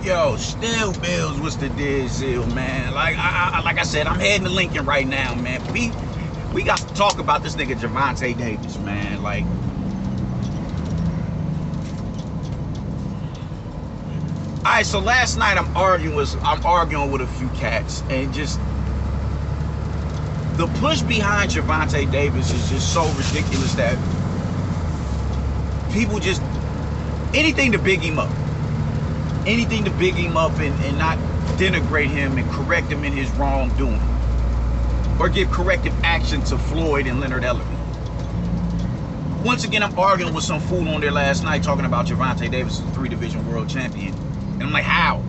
Yo, still Bills, what's the deal, man? Like I said, I'm heading to Lincoln right now, man. We got to talk about this nigga Gervonta Davis, man. Like, all right. So last night I'm arguing with a few cats, and just the push behind Gervonta Davis is just so ridiculous that people just anything to big him up. Anything to big him up and not denigrate him and correct him in his wrongdoing, or give corrective action to Floyd and Leonard Ellerbe. Once again, I'm arguing with some fool on there last night talking about Gervonta Davis is a 3-division world champion, and I'm like, how?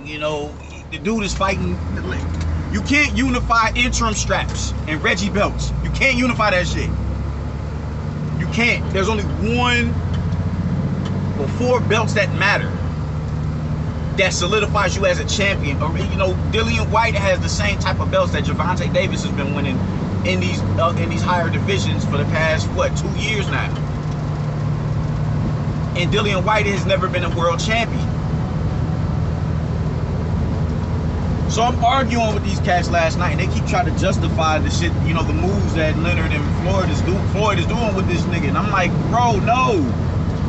You know, the dude is fighting. You can't unify interim straps and Reggie belts. You can't unify that shit. You can't. There's only one. Well, 4 belts that matter, that solidifies you as a champion. Or, you know, Dillian White has the same type of belts that Gervonta Davis has been winning in these higher divisions for the past, what, 2 years now. And Dillian White has never been a world champion. So I'm arguing with these cats last night, and they keep trying to justify the shit, you know, the moves that Leonard and Floyd is doing with this nigga. And I'm like, bro, no.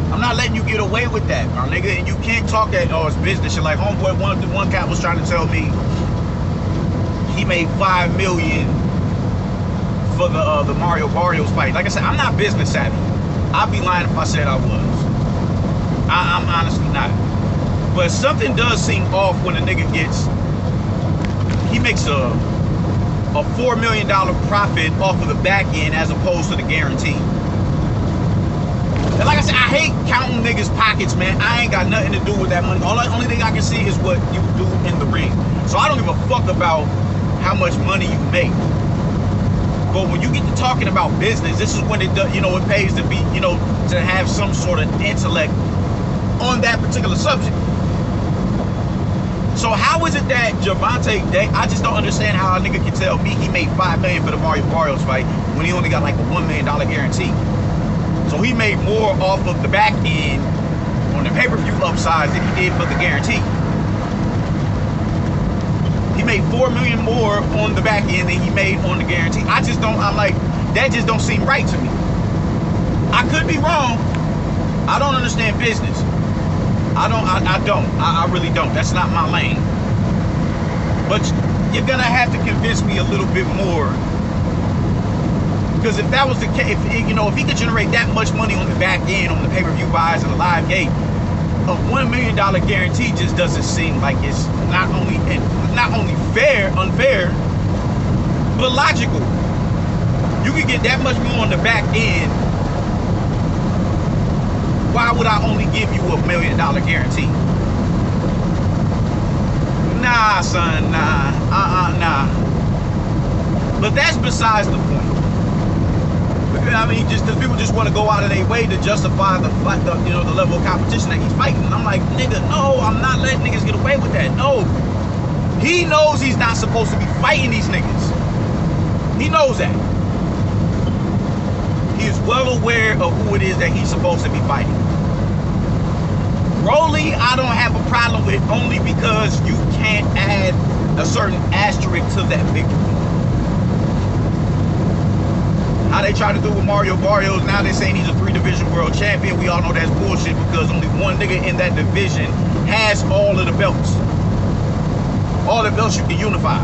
I'm not letting you get away with that, my nigga. And you can't talk that, oh, it's business shit. Like homeboy, one cat was trying to tell me he made $5 million for the Mario Barrios fight. Like I said, I'm not business savvy. I'd be lying if I said I was. I'm honestly not. But something does seem off when a nigga he makes a $4 million profit off of the back end as opposed to the guarantee. And like I said, I hate counting niggas' pockets, man. I ain't got nothing to do with that money. Only thing I can see is what you do in the ring. So I don't give a fuck about how much money you make. But when you get to talking about business, this is when it does, you know, it pays to be, you know, to have some sort of intellect on that particular subject. So how is it that Gervonta Davis, I just don't understand how a nigga can tell me he made $5 million for the Mario Barrios fight when he only got like a $1 million guarantee. So he made more off of the back end on the pay-per-view upsides than he did for the guarantee. He made $4 million more on the back end than he made on the guarantee. I'm like, that just don't seem right to me. I could be wrong. I don't understand business. I really don't. That's not my lane. But you're gonna have to convince me a little bit more. Because if that was the case, if he could generate that much money on the back end, on the pay-per-view buys and the live gate, a $1 million guarantee just doesn't seem like it's not only unfair, but logical. You could get that much more on the back end. Why would I only give you a $1 million guarantee? Nah, son, nah. But that's besides the point. I mean, just because people just want to go out of their way to justify the level of competition that he's fighting. And I'm like, nigga, no, I'm not letting niggas get away with that. No. He knows he's not supposed to be fighting these niggas. He knows that. He is well aware of who it is that he's supposed to be fighting. Broly, I don't have a problem with, only because you can't add a certain asterisk to that victory. How they try to do with Mario Barrios, now they're saying he's a 3-division world champion. We all know that's bullshit because only one nigga in that division has all of the belts. All the belts you can unify.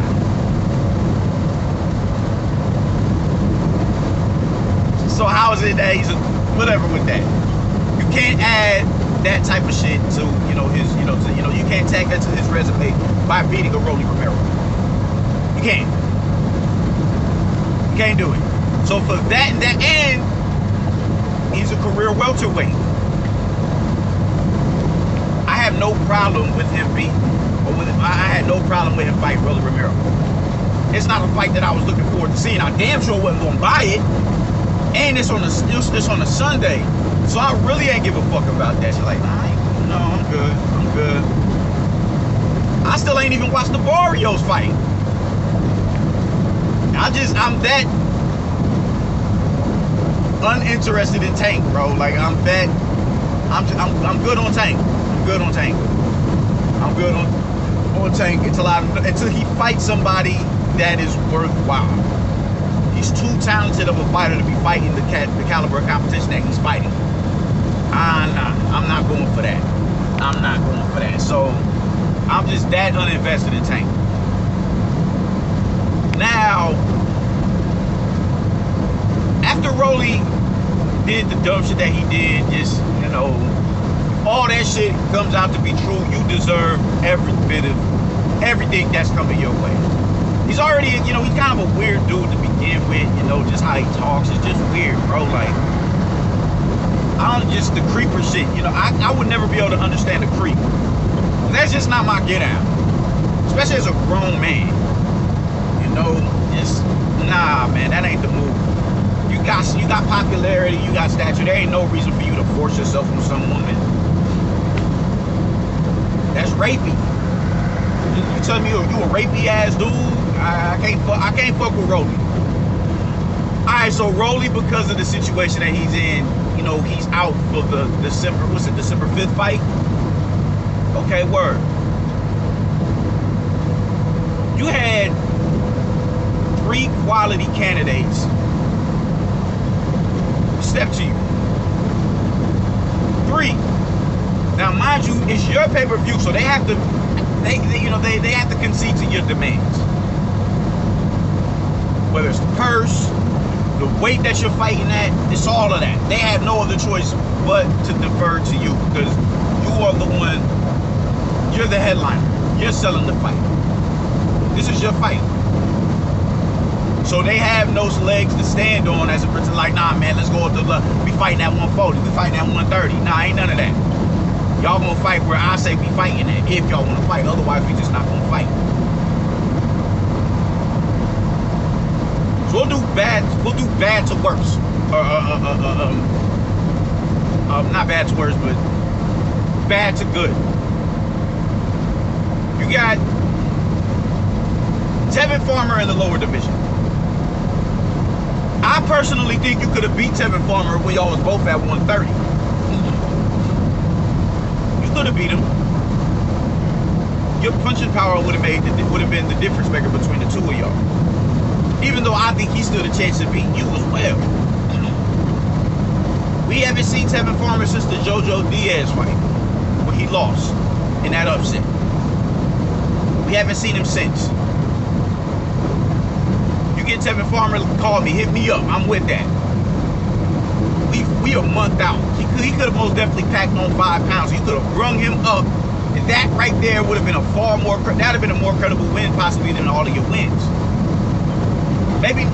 So how is it that he's whatever with that? You can't add that type of shit to, you can't tag that to his resume by beating a Rolly Romero. You can't. You can't do it. So for that end, he's a career welterweight. I have no problem with him I had no problem with him fighting Rolly Romero. It's not a fight that I was looking forward to seeing. I damn sure wasn't gonna buy it. And it's on a Sunday. So I really ain't give a fuck about that shit. Like, I'm good. I still ain't even watched the Barrios fight. I'm that uninterested in Tank, bro. Like I'm good on Tank. I'm good on Tank. I'm good on Tank until he fights somebody that is worthwhile. He's too talented of a fighter to be fighting the caliber of competition that he's fighting. Nah, I'm not going for that. I'm not going for that. So I'm just that uninvested in Tank. Now, after Rolly did the dumb shit that he did, just, you know, all that shit comes out to be true, you deserve every bit of everything that's coming your way. He's already, you know, he's kind of a weird dude to begin with, you know, just how he talks is just weird, bro. Like, I don't just the creeper shit, you know, I would never be able to understand the creep. That's just not my get out. Especially as a grown man. You know, just nah, man, that ain't the move. You got popularity, you got stature. There ain't no reason for you to force yourself on some woman. That's rapey. You tell me you a rapey ass dude? I can't fuck with Rolly. Alright, so Rolly, because of the situation that he's in, you know, he's out for the December 5th fight? Okay, word. You had 3 quality candidates step to you. 3. Now, mind you, it's your pay-per-view, so they have to, they have to concede to your demands. Whether it's the purse, the weight that you're fighting at, it's all of that. They have no other choice but to defer to you because you are the one, you're the headliner. You're selling the fight. This is your fight. So they have no legs to stand on as a person like, nah, man, let's go up to we fighting at 140, we fighting at 130. Nah, ain't none of that. Y'all gonna fight where I say we fighting at if y'all wanna fight. Otherwise, we just not gonna fight. So we'll do bad to worse. Not bad to worse, but bad to good. You got Tevin Farmer in the lower division. I personally think you could have beat Tevin Farmer when y'all was both at 130. You could have beat him. Your punching power would have been the difference maker between the two of y'all. Even though I think he stood a chance to beat you as well. We haven't seen Tevin Farmer since the JoJo Diaz fight, where he lost in that upset. We haven't seen him since. You get Tevin Farmer, call me, hit me up. I'm with that. We a month out. He could have most definitely packed on 5 pounds. You could have brung him up, and that right there would have been that'd have been a more credible win possibly than all of your wins. Maybe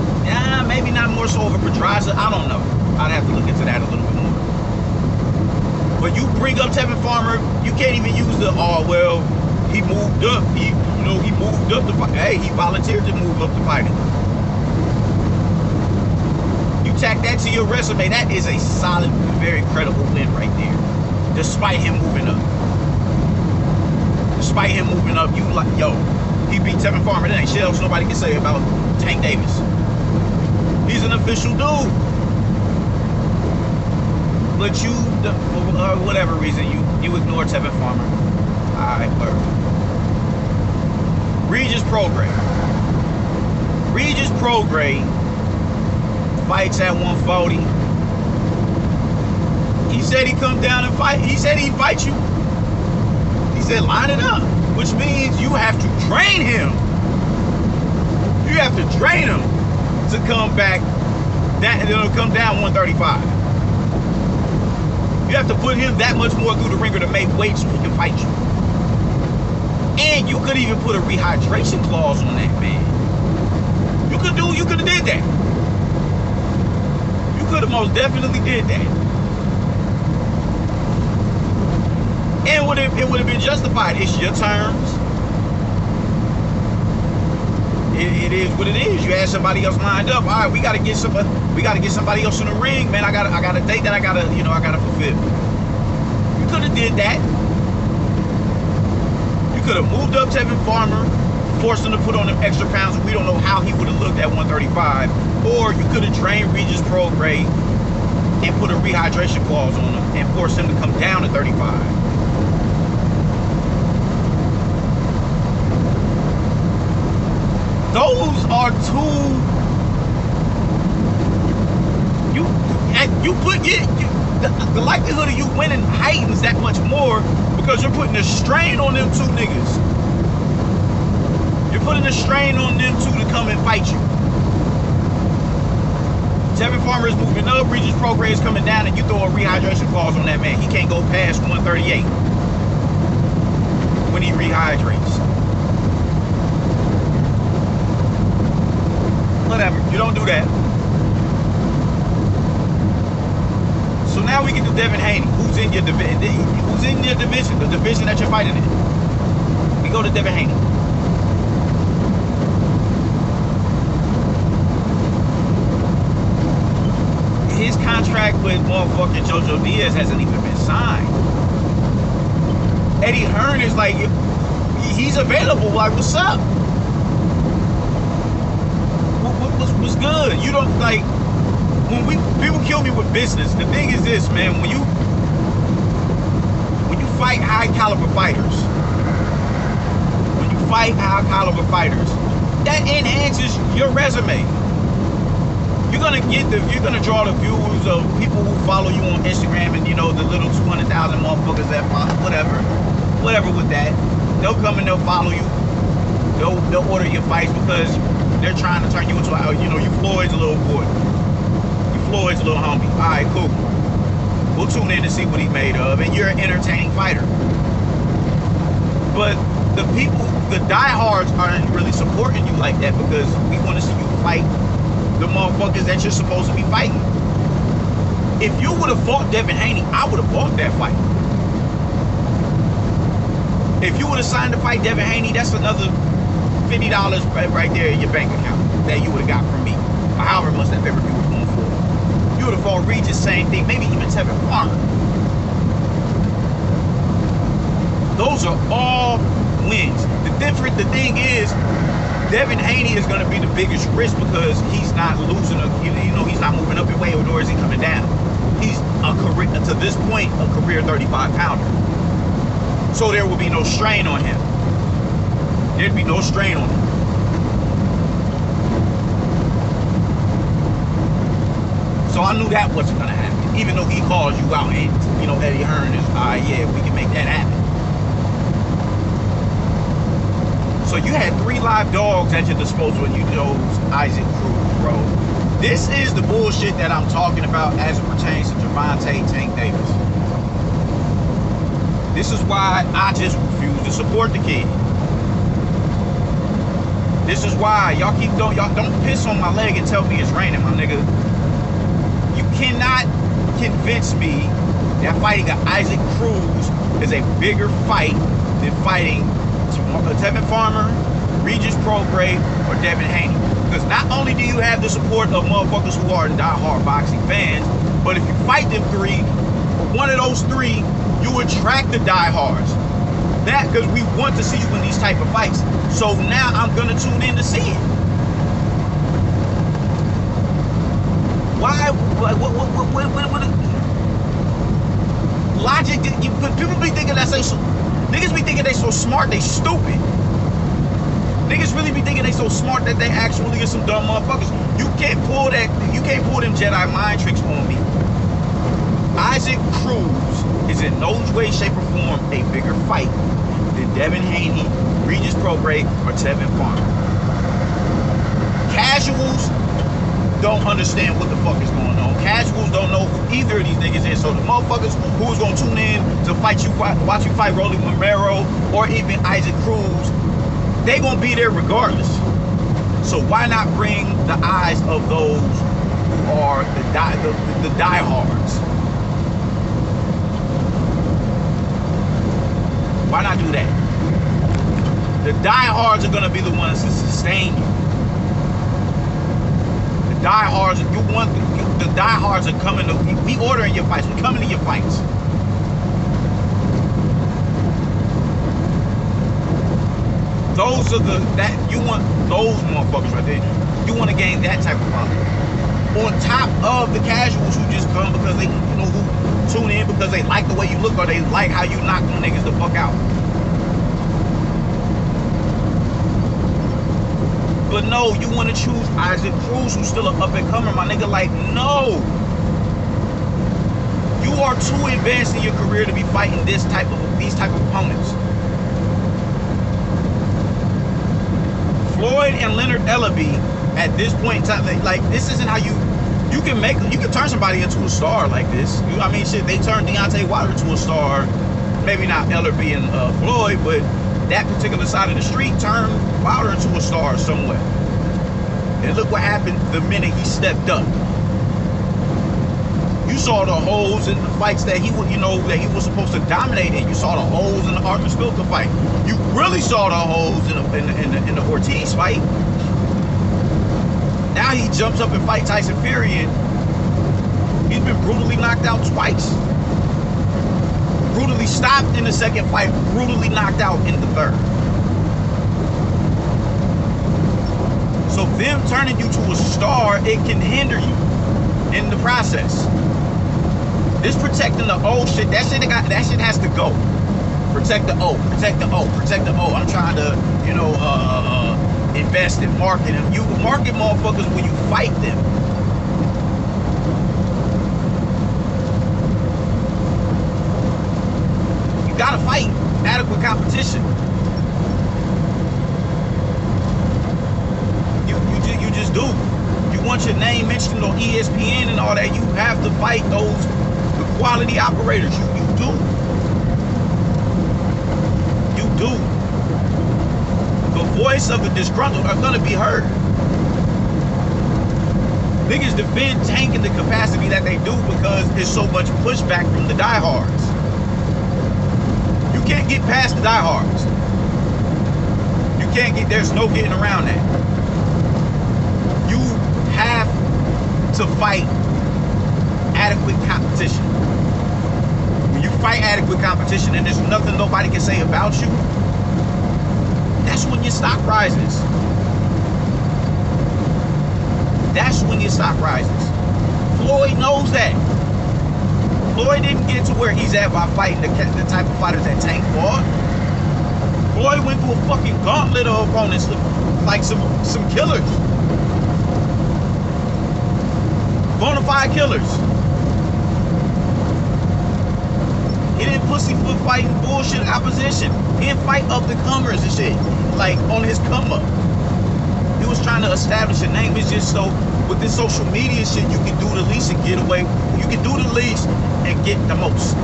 not more so over Pedraza. I don't know. I'd have to look into that a little bit more. But you bring up Tevin Farmer, you can't even use the well, he moved up. He moved up to fight. Hey, he volunteered to move up to fighting. You tack that to your resume, that is a solid, very credible win right there. Despite him moving up. Despite him moving up, you like, yo, he beat Tevin Farmer. There ain't shit else nobody can say about Tank Davis. He's an official dude. But you, for whatever reason, you ignore Tevin Farmer. Alright, word. Regis Prograis. Regis Prograis fights at 140. He said he come down and fight. He said he'd fight you. He said line it up, which means you have to train him. You have to train him to come back. It'll come down 135. You have to put him that much more through the ringer to make weight so he can fight you. And you could even put a rehydration clause on that, man. You could have did that. You could have most definitely did that. And it would have been justified. It's your terms. It is what it is. You had somebody else lined up. All right, we gotta get somebody else in the ring, man. I got a date that I gotta fulfill. You could have did that. You could have moved up Tevin Farmer, forced him to put on them extra pounds. We don't know how he would have looked at 135. Or you could have trained Regis Prograis and put a rehydration clause on him and forced him to come down to 35. Those are two. You put the likelihood of you winning heightens that much more because you're putting a strain on them two niggas. You're putting a strain on them two to come and fight you. Tevin Farmer is moving up, Regis Prograis is coming down, and you throw a rehydration clause on that man. He can't go past 138 when he rehydrates. Whatever, you don't do that. So now we get to Devin Haney, who's in your division, the division that you're fighting in. We go to Devin Haney. His contract with motherfucking JoJo Diaz hasn't even been signed. Eddie Hearn is like, he's available. Like, what's up? What's good? You don't like when people kill me with business. The thing is this, man. When you fight high caliber fighters, that enhances your resume. You're gonna draw the views of people who follow you on Instagram, and you know the little 200,000 motherfuckers that follow, whatever with that. They'll come and they'll follow you. They'll order your fights because they're trying to turn you into a, you Floyd's little boy. You Floyd's little homie. All right, cool. We'll tune in to see what he made of, and you're an entertaining fighter. But the diehards aren't really supporting you like that because we want to see you fight the motherfuckers that you're supposed to be fighting. If you would have fought Devin Haney, I would have bought that fight. If you would have signed to fight Devin Haney, that's another $50 right there in your bank account that you would have got from me. Or however much that pay-per-view was going for. You would have fought Regis, same thing, maybe even Tevin Farmer. Those are all wins. The thing is, Devin Haney is going to be the biggest risk because he's not losing, he's not moving up in weight, nor is he coming down. He's to this point, a career 35 pounder. So there will be no strain on him. There'd be no strain on him. So I knew that wasn't going to happen. Even though he calls you out and, Eddie Hearn is, yeah, we can make that happen. So you had 3 live dogs at your disposal and you chose Isaac Cruz, bro. This is the bullshit that I'm talking about as it pertains to Gervonta Tank Davis. This is why I just refuse to support the kid. This is why y'all don't piss on my leg and tell me it's raining, my nigga. You cannot convince me that fighting an Isaac Cruz is a bigger fight than fighting Tevin Farmer, Regis Prograis, or Devin Haney. Because not only do you have the support of motherfuckers who are die-hard boxing fans, but if you fight them 3, one of those 3, you attract the diehards. That because we want to see you in these type of fights. So now I'm gonna tune in to see it. Why? What logic? People be thinking that niggas be thinking they so smart, they stupid. Niggas really be thinking they so smart that they actually are some dumb motherfuckers. You can't pull them Jedi mind tricks on me. Isaac Cruz is in no way, shape, or form a bigger fight than Devin Haney, Regis Prograis, or Tevin Farmer. Casuals don't understand what the fuck is going on. Casuals don't know who either of these niggas is. So the motherfuckers who's gonna tune in to watch you fight Rolly Romero or even Isaac Cruz, they gonna be there regardless. So why not bring the eyes of those who are the diehards? Why not do that? The diehards are gonna be the ones to sustain you. The diehards are coming to, we ordering your fights, we coming to your fights. Those are you want those motherfuckers right there. You want to gain that type of following. On top of the casuals who just come because they, who tune in because they like the way you look or they like how you knock them niggas the fuck out. But no, you want to choose Isaac Cruz, who's still an up-and-comer, my nigga. Like, no. You are too advanced in your career to be fighting these type of opponents. Floyd and Leonard Ellaby, at this point in time, like, this isn't how you can turn somebody into a star like this. I mean, shit, they turned Deontay Wilder to a star. Maybe not Ellaby and Floyd, but that particular side of the street turned Wilder into a star somewhere. And look what happened the minute he stepped up. You saw the holes in the fights that he was, that he was supposed to dominate in. You saw the holes in the Arthur Spilka fight. You really saw the holes in the Ortiz fight. Now he jumps up and fights Tyson Fury, and he's been brutally knocked out twice. Brutally stopped in the second fight, brutally knocked out in the third. So them turning you to a star, it can hinder you in the process. This protecting the O shit, that shit has to go. Protect the O, protect the O, protect the O. I'm trying to, invest in marketing. You market motherfuckers when you fight them. You gotta fight adequate competition. You just do. You want your name mentioned on ESPN and all that, you have to fight the quality operators. You do. You do. The voice of the disgruntled are gonna be heard. Niggas defend Tank in the capacity that they do because there's so much pushback from the diehards. You can't get past the diehards. There's no getting around that. You have to fight adequate competition. When you fight adequate competition and there's nothing nobody can say about you, that's when your stock rises. That's when your stock rises. Floyd knows that. Floyd didn't get to where he's at by fighting the type of fighters that Tank fought. Floyd went through a fucking gauntlet of opponents, like some killers. Bonafide killers. He didn't pussyfoot fighting bullshit opposition. He didn't fight up the comers and shit, like on his come up. He was trying to establish a name. It's just so with this social media shit, you can do the least and get away. You can do the least and get the most.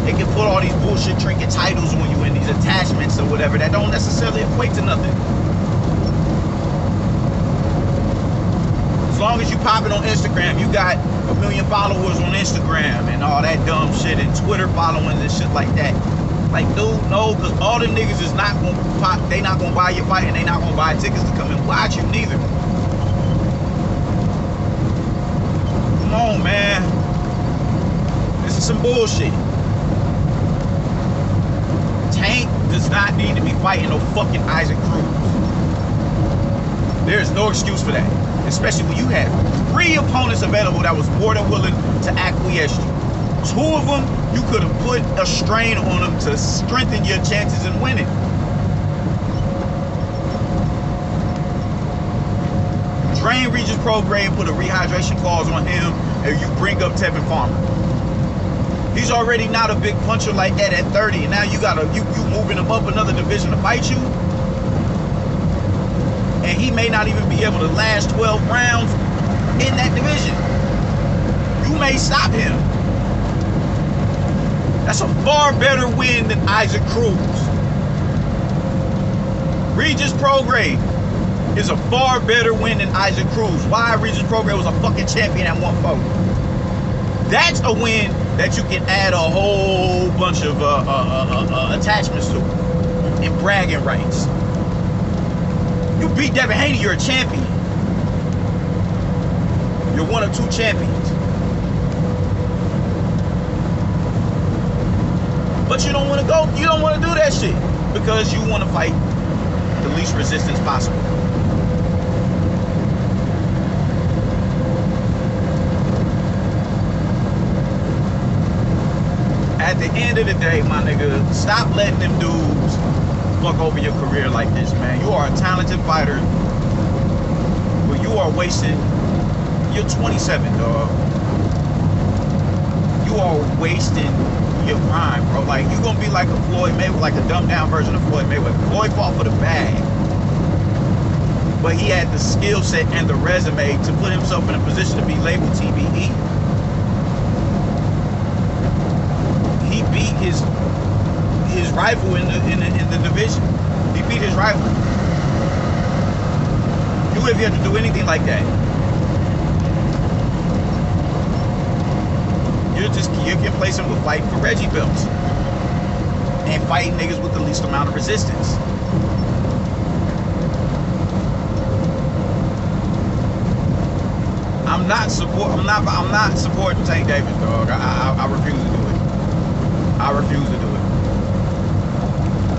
They can put all these bullshit trinket titles on you and these attachments or whatever that don't necessarily equate to nothing. As long as you pop it on Instagram, you got 1 million followers on Instagram and all that dumb shit, and Twitter followings and shit like that. Like, dude, no, because all the niggas is not gonna pop, they not gonna buy your fight, and they not gonna buy tickets to come and watch you neither. Come on, man. This is some bullshit. Tank does not need to be fighting no fucking Isaac Cruz. There's no excuse for that. Especially when you had 3 opponents available that was more than willing to acquiesce you. 2 of them, you could have put a strain on them to strengthen your chances in winning. Drain Regis Prograde, put a rehydration clause on him, and you bring up Tevin Farmer. He's already not a big puncher like that at 30, and now you moving him up another division to fight you. And he may not even be able to last 12 rounds in that division. You may stop him. That's a far better win than Isaac Cruz. Regis Prograde is a far better win than Isaac Cruz. Why? Regis Prograde was a fucking champion at 140. That's a win that you can add a whole bunch of attachments to and bragging rights. You beat Devin Haney, you're a champion. You're 1 of 2 champions. But you don't want to go, you don't want to do that shit because you want to fight the least resistance possible. At the end of the day, my nigga, stop letting them dudes fuck over your career like this, man. You are a talented fighter, but you are wasting. You're 27, dog. You are wasting your prime, bro. Like, you gonna be like a Floyd Mayweather, like a dumbed down version of Floyd Mayweather. Floyd fought for the bag, but he had the skill set and the resume to put himself in a position to be labeled TBE. He beat his rival in the division. He beat his rival. You would have yet to do anything like that. You can place him with fighting for Reggie belts and fighting niggas with the least amount of resistance. I'm not supporting Tank Davis, dog. I refuse to do it. I refuse to do it.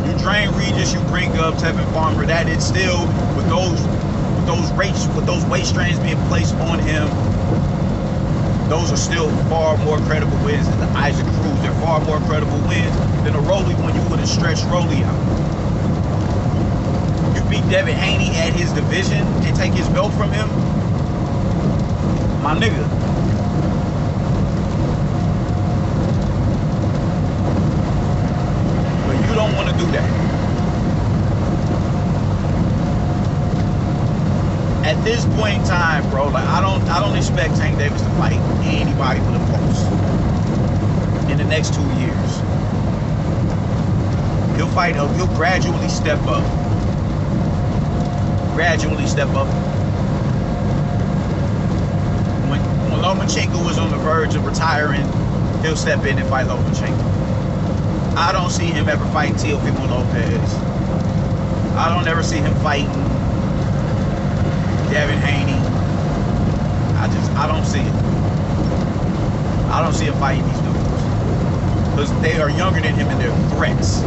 You drain Regis, you bring up Tevin Farmer. That is still with those weight strains being placed on him. Those are still far more credible wins than the Isaac Cruz. They're far more credible wins than a Rolly when you would have stretched Rolly out. You beat Devin Haney at his division and take his belt from him? My nigga. But you don't want to do that. At this point in time, bro, like I don't expect Tank Davis to fight anybody for the post in the next 2 years. He'll gradually step up. Gradually step up. When Lomachenko was on the verge of retiring, he'll step in and fight Lomachenko. I don't see him ever fighting Teofimo Lopez. I don't ever see him fighting Devin Haney. I don't see it. I don't see him fighting these dudes. Because they are younger than him and they're threats.